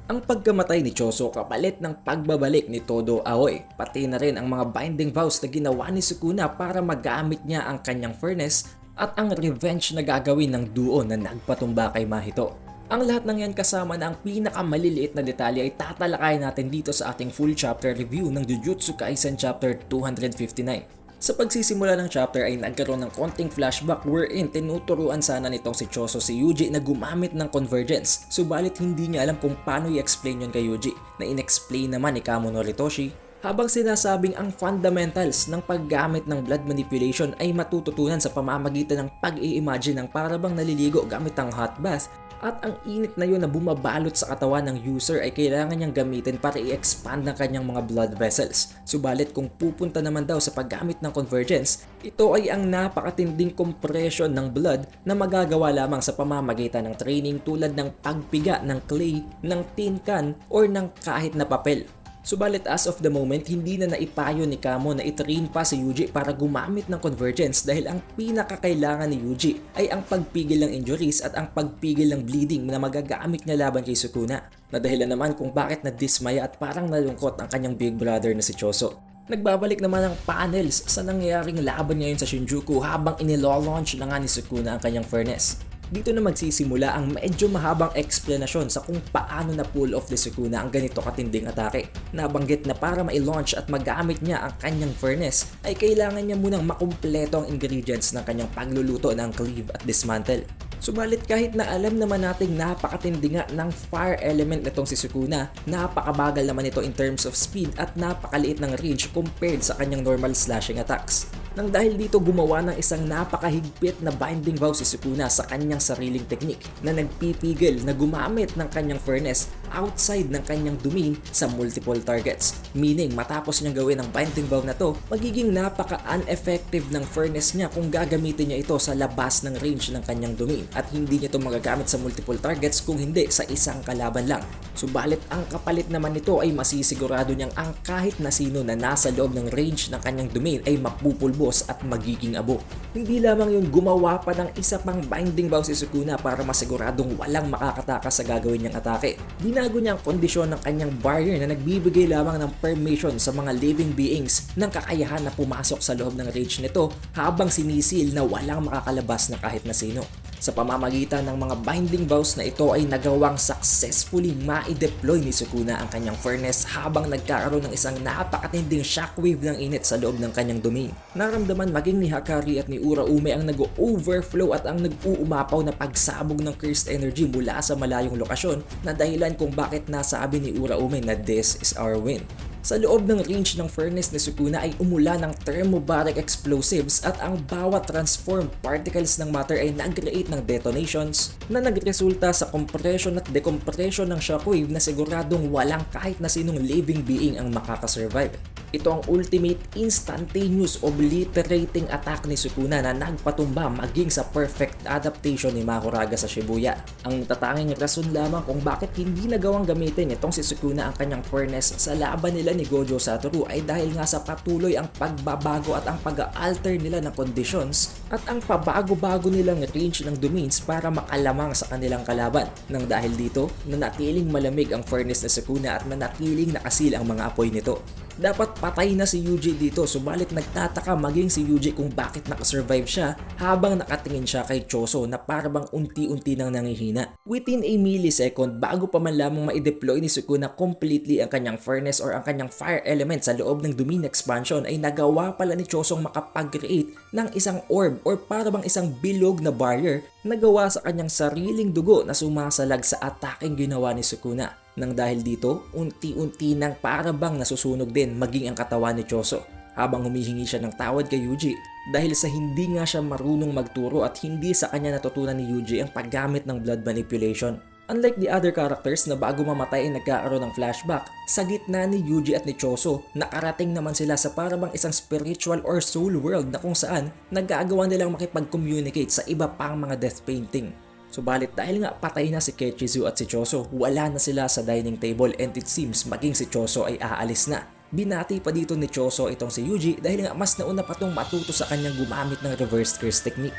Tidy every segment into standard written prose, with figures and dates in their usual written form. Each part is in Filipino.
Ang pagkamatay ni Choso kapalit ng pagbabalik ni Todo Aoy, pati na rin ang mga binding vows na ginawa ni Sukuna para magamit niya ang kanyang furnace at ang revenge na gagawin ng duo na nagpatumba kay Mahito. Ang lahat ng yan kasama na ang pinakamaliliit na detalye ay tatalakayin natin dito sa ating full chapter review ng Jujutsu Kaisen Chapter 259. Sa pagsisimula ng chapter ay nagkaroon ng konting flashback wherein tinuturuan sana nitong si Choso si Yuji na gumamit ng convergence, subalit hindi niya alam kung paano i-explain yun kay Yuji, na in-explain naman ni Kamo Noritoshi habang sinasabing ang fundamentals ng paggamit ng blood manipulation ay matututunan sa pamamagitan ng pag-i-imagine ng parabang naliligo gamit ang hot bath, at ang init na yun na bumabalot sa katawan ng user ay kailangan niyang gamitin para i-expand ng kanyang mga blood vessels. Subalit kung pupunta naman daw sa paggamit ng convergence, ito ay ang napakatinding compression ng blood na magagawa lamang sa pamamagitan ng training tulad ng pagpiga ng clay, ng tin can, or ng kahit na papel. Subalit as of the moment, hindi na naipayo ni Kamo na itrain pa si Yuji para gumamit ng convergence dahil ang pinakakailangan ni Yuji ay ang pagpigil ng injuries at ang pagpigil ng bleeding na magagamit niya laban kay Sukuna. Na dahilan naman kung bakit nadismaya at parang nalungkot ang kanyang big brother na si Choso. Nagbabalik naman ang panels sa nangyayaring laban ngayon sa Shinjuku habang inilo-launch na nga ni Sukuna ang kanyang furnace. Dito na magsisimula ang medyo mahabang eksplanasyon sa kung paano na pull off ni Sukuna ang ganito katinding atake. Nabanggit na para ma-launch at magamit niya ang kanyang furnace ay kailangan niya munang makumpleto ang ingredients ng kanyang pagluluto ng cleave at dismantle. Subalit kahit na alam naman nating napakatindi nga ng fire element nitong si Sukuna, napakabagal naman ito in terms of speed at napakaliit ng range compared sa kanyang normal slashing attacks. Nang dahil dito gumawa ng isang napakahigpit na binding vow si Sukuna sa kanyang sariling teknik na nagpipigil na gumamit ng kanyang furnace outside ng kanyang domain sa multiple targets. Meaning matapos niyang gawin ang binding vow na to, magiging napaka-uneffective ng furnace niya kung gagamitin niya ito sa labas ng range ng kanyang domain at hindi niya ito magagamit sa multiple targets kung hindi sa isang kalaban lang. Subalit ang kapalit naman nito ay masisigurado niyang ang kahit na sino na nasa loob ng range ng kanyang domain ay mapupulbos at magiging abo. Hindi lamang yun, gumawa pa ng isa pang binding vow si Sukuna para masiguradong walang makakatakas sa gagawin niyang atake. Binago niya ang kondisyon ng kanyang barrier na nagbibigay lamang ng permission sa mga living beings ng kakayahan na pumasok sa loob ng range nito habang sinisil na walang makakalabas na kahit na sino. Sa pamamagitan ng mga binding vows na ito ay nagawang successfully ma-deploy ni Sukuna ang kanyang furnace habang nagkakaroon ng isang napakatinding shockwave ng init sa loob ng kanyang domain. Naramdaman maging ni Hakari at ni Uraume ang nag-overflow at ang nag-uumapaw na pagsabog ng cursed energy mula sa malayong lokasyon na dahilan kung bakit nasabi ni Uraume na this is our win. Sa loob ng range ng furnace ni Sukuna ay umulan ng thermobaric explosives at ang bawat transformed particles ng matter ay nag-create ng detonations na nagresulta sa compression at decompression ng shockwave na siguradong walang kahit na sinong living being ang makakasurvive. Ito ang ultimate instantaneous obliterating attack ni Sukuna na nagpatumba maging sa perfect adaptation ni Mahoraga sa Shibuya. Ang tatanging rason lamang kung bakit hindi nagawang gamitin itong si Sukuna ang kanyang furnace sa laban nila ni Gojo Satoru ay dahil nga sa patuloy ang pagbabago at ang pag-alter nila ng conditions at ang pabago-bago nilang range ng domains para makalamang sa kanilang kalaban. Nang dahil dito, nanatiling malamig ang furnace ni Sukuna at nanatiling nakasil ang mga apoy nito. Dapat patay na si Yuji dito, subalit nagtataka maging si Yuji kung bakit nakasurvive siya habang nakatingin siya kay Choso na parabang unti-unti nang nangihina. Within a millisecond bago pa man lamang ma-deploy ni Sukuna completely ang kanyang furnace or ang kanyang fire element sa loob ng domain expansion ay nagawa pala ni Chosong makapag-create ng isang orb or parabang isang bilog na barrier na gawa sa kanyang sariling dugo na sumasalag sa ataking ginawa ni Sukuna. Nang dahil dito, unti-unti nang parabang nasusunog din maging ang katawan ni Choso habang humihingi siya ng tawad kay Yuji dahil sa hindi nga siya marunong magturo at hindi sa kanya natutunan ni Yuji ang paggamit ng blood manipulation. Unlike the other characters na bago mamatay ay nagkakaroon ng flashback, sa gitna ni Yuji at ni Choso, nakarating naman sila sa parabang isang spiritual or soul world na kung saan nagagawa nilang makipag-communicate sa iba pang mga death painting. Subalit dahil nga patay na si Kechizu at si Choso, wala na sila sa dining table and it seems maging si Choso ay aalis na. Binati pa dito ni Choso itong si Yuji dahil nga mas nauna pa tong matuto sa kanyang gumamit ng reverse curse technique.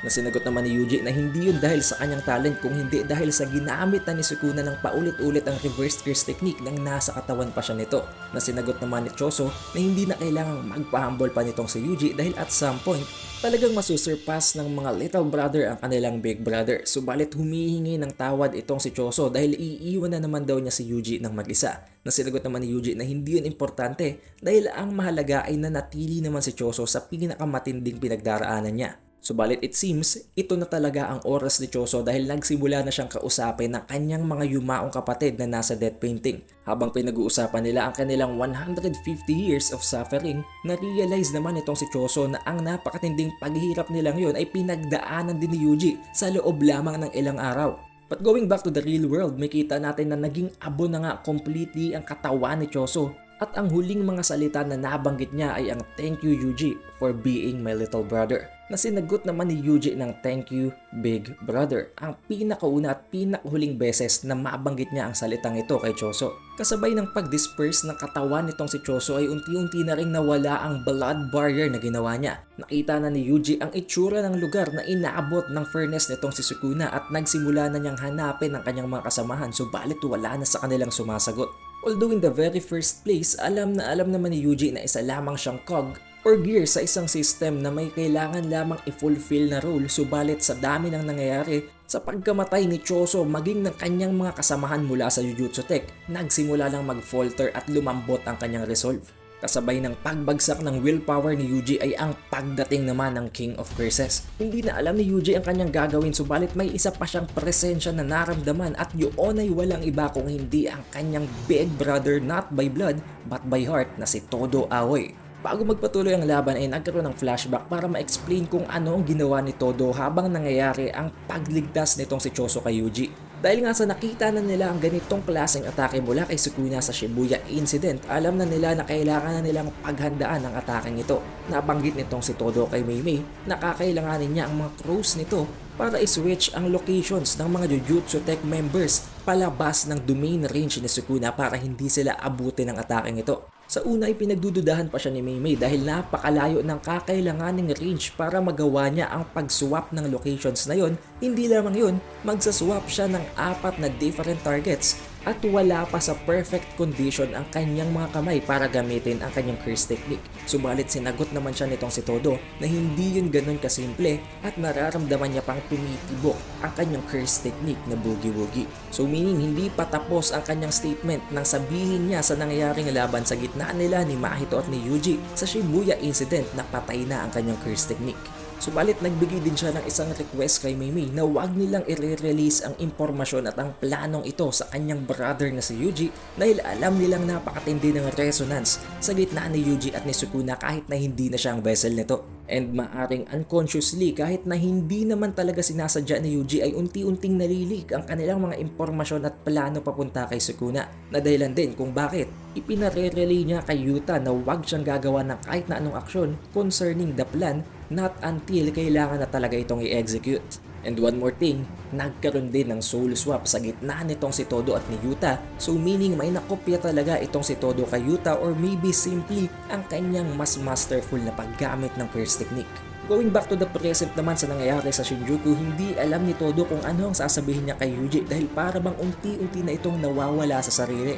Na sinagot naman ni Yuji na hindi yun dahil sa kanyang talent kung hindi dahil sa ginamit na ni Sukuna ng paulit-ulit ang reverse curse technique nang nasa katawan pa siya nito. Na sinagot naman ni Choso na hindi na kailangang magpahambol pa nitong si Yuji dahil at some point talagang masusurpass ng mga little brother ang kanilang big brother. Subalit humihingi ng tawad itong si Choso dahil iiwan na naman daw niya si Yuji ng mag-isa. Nasinagot naman ni Yuji na hindi yun importante dahil ang mahalaga ay nanatili naman si Choso sa pinakamatinding pinagdaraanan niya. Subalit it seems, ito na talaga ang oras ni Choso dahil nagsimula na siyang kausapin ng kanyang mga yumaong kapatid na nasa death painting. Habang pinag-uusapan nila ang kanilang 150 years of suffering, na-realize naman itong si Choso na ang napakatinding paghihirap nilang yon ay pinagdaanan din ni Yuji sa loob lamang ng ilang araw. But going back to the real world, makita natin na naging abo na nga completely ang katawan ni Choso. At ang huling mga salita na nabanggit niya ay ang "Thank you Yuji for being my little brother." Na sinagot naman ni Yuji ng "Thank you big brother." Ang pinakauna at pinakahuling beses na mabanggit niya ang salitang ito kay Choso. Kasabay ng pag-disperse ng katawan nitong si Choso ay unti-unti na ring nawala ang blood barrier na ginawa niya. Nakita na ni Yuji ang itsura ng lugar na inaabot ng furnace nitong si Sukuna at nagsimula na niyang hanapin ang kanyang mga kasamahan, subalit wala na sa kanilang sumasagot. Although in the very first place, alam naman ni Yuji na isa lamang siyang cog or gear sa isang system na may kailangan lamang i-fulfill na role, subalit sa dami ng nangyayari sa pagkamatay ni Choso maging ng kanyang mga kasamahan mula sa Jujutsu Tech, nagsimula lang mag-falter at lumambot ang kanyang resolve. Kasabay ng pagbagsak ng willpower ni Yuji ay ang pagdating naman ng King of Curses. Hindi na alam ni Yuji ang kanyang gagawin, subalit may isa pa siyang presensya na naramdaman at yun ay walang iba kung hindi ang kanyang big brother not by blood but by heart na si Todo Aoi. Bago magpatuloy ang laban ay nagkaroon ng flashback para ma-explain kung ano ang ginawa ni Todo habang nangyayari ang pagligtas nitong si Choso kay Yuji. Dahil nga sa nakita na nila ang ganitong klaseng atake mula kay Sukuna sa Shibuya incident, alam na nila na kailangan na nilang paghandaan ang atake ito. Nabanggit nitong si Todo kay Meimei na kakailanganin niya ang mga crews nito para i-switch ang locations ng mga Jujutsu Tech members palabas ng domain range ni Sukuna para hindi sila abutin ng atake ito. Sa una ay pinagdududahan pa siya ni Meimei dahil napakalayo ng kakailanganing range para magawa niya ang pag-swap ng locations na yon. Hindi lamang yun, magsaswap siya ng 4 na different targets at wala pa sa perfect condition ang kanyang mga kamay para gamitin ang kanyang curse technique. Subalit sinagot naman siya nitong si Todo na hindi yun ganun kasimple at nararamdaman niya pang tumitibok ang kanyang curse technique na boogie-woogie. So meaning hindi pa tapos ang kanyang statement nang sabihin niya sa nangyayaring laban sa gitna nila ni Mahito at ni Yuji sa Shibuya incident na patay na ang kanyang curse technique. Subalit nagbigay din siya ng isang request kay Meimei na huwag nilang i-release ang impormasyon at ang planong ito sa kanyang brother na si Yuji dahil alam nilang napakatindi ng resonance sa gitna ni Yuji at ni Sukuna kahit na hindi na siya ang vessel nito. And maaring unconsciously kahit na hindi naman talaga sinasadya ni Yuji ay unti-unting nalilig ang kanilang mga impormasyon at plano papunta kay Sukuna na dahilan din kung bakit ipinare-relay niya kay Yuta na huwag siyang gagawa ng kahit na anong aksyon concerning the plan not until kailangan na talaga itong i-execute. And one more thing, nagkaroon din ng soul swap sa gitna nitong si Todo at ni Yuta, so meaning may nakopya talaga itong si Todo kay Yuta or maybe simply ang kanyang mas masterful na paggamit ng curse technique. Going back to the present naman sa nangyayari sa Shinjuku, hindi alam ni Todo kung ano ang sasabihin niya kay Yuji dahil para bang unti-unti na itong nawawala sa sarili.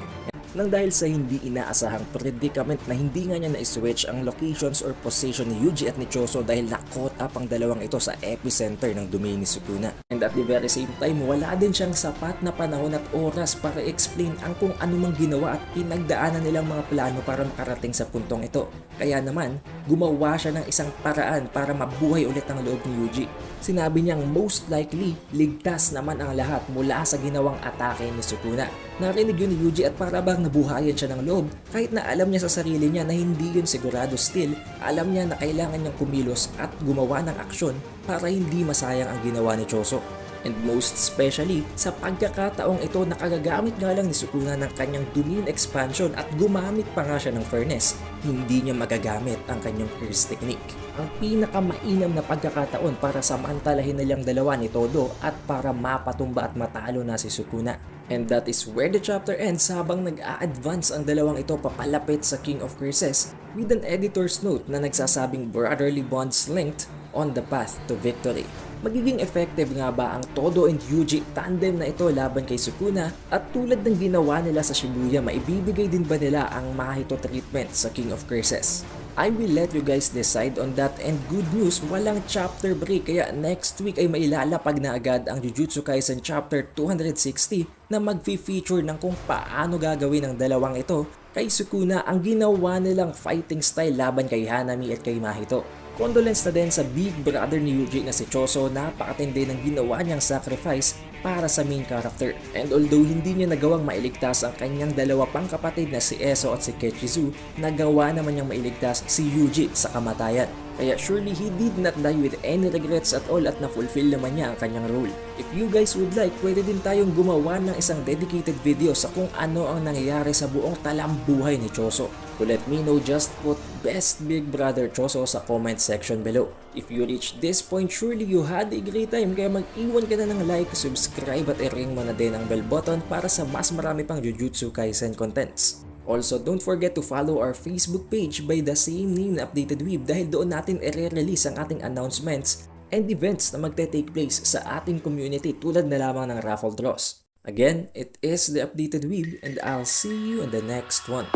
Nang dahil sa hindi inaasahang predicament na hindi nga niya na-switch ang locations or position ni Yuji at ni Choso dahil na-caught up ang dalawang ito sa epicenter ng domain ni Sukuna. And at the very same time, wala din siyang sapat na panahon at oras para explain ang kung anumang ginawa at pinagdaanan nilang mga plano para makarating sa puntong ito. Kaya naman, gumawa siya ng isang paraan para mabuhay ulit ang loob ni Yuji. Sinabi niyang most likely, ligtas naman ang lahat mula sa ginawang atake ni Sukuna. Narinig yun ni Yuji at para bang nabuhayan siya ng loob kahit na alam niya sa sarili niya na hindi yun sigurado, still alam niya na kailangan niyang kumilos at gumawa ng aksyon para hindi masayang ang ginawa ni Choso. And most especially sa pagkakataong ito nakagagamit nga lang ni Sukuna ng kanyang domain expansion at gumamit pa nga siya ng furnace, hindi niya magagamit ang kanyang curse technique. Ang pinakamainam na pagkakataon para samantalahin nilang dalawa ni Todo at para mapatumba at matalo na si Sukuna. And that is where the chapter ends habang nag-a-advance ang dalawang ito papalapit sa King of Curses with an editor's note na nagsasabing brotherly bonds linked on the path to victory. Magiging effective nga ba ang Todo and Yuji tandem na ito laban kay Sukuna? At tulad ng ginawa nila sa Shibuya, maibibigay din ba nila ang Mahito treatment sa King of Curses? I will let you guys decide on that, and good news, walang chapter break kaya next week ay mailalapag na agad ang Jujutsu Kaisen chapter 260 na mag-feature ng kung paano gagawin ng dalawang ito kay Sukuna ang ginawa nilang fighting style laban kay Hanami at kay Mahito. Condolence na din sa big brother ni Yuji na si Choso, napakatindi ng ginawa niyang sacrifice para sa main character. And although hindi niya nagawang mailigtas ang kanyang dalawa pang kapatid na si Eso at si Kechizu, nagawa naman niyang mailigtas si Yuji sa kamatayan. Kaya surely he did not die with any regrets at all at na-fulfill naman niya ang kanyang role. If you guys would like, pwede din tayong gumawa ng isang dedicated video sa kung ano ang nangyayari sa buong talambuhay ni Choso. To let me know, just put best Big Brother Choso sa comment section below. If you reach this point, surely you had a great time, kaya mag-iwan ka na ng like, subscribe at i-ring mo na din ang bell button para sa mas marami pang Jujutsu Kaisen contents. Also, don't forget to follow our Facebook page by the same name na Updated Weeb dahil doon natin i-release ang ating announcements and events na magte-take place sa ating community tulad na lamang ng raffle draws. Again, it is the Updated Weeb and I'll see you in the next one.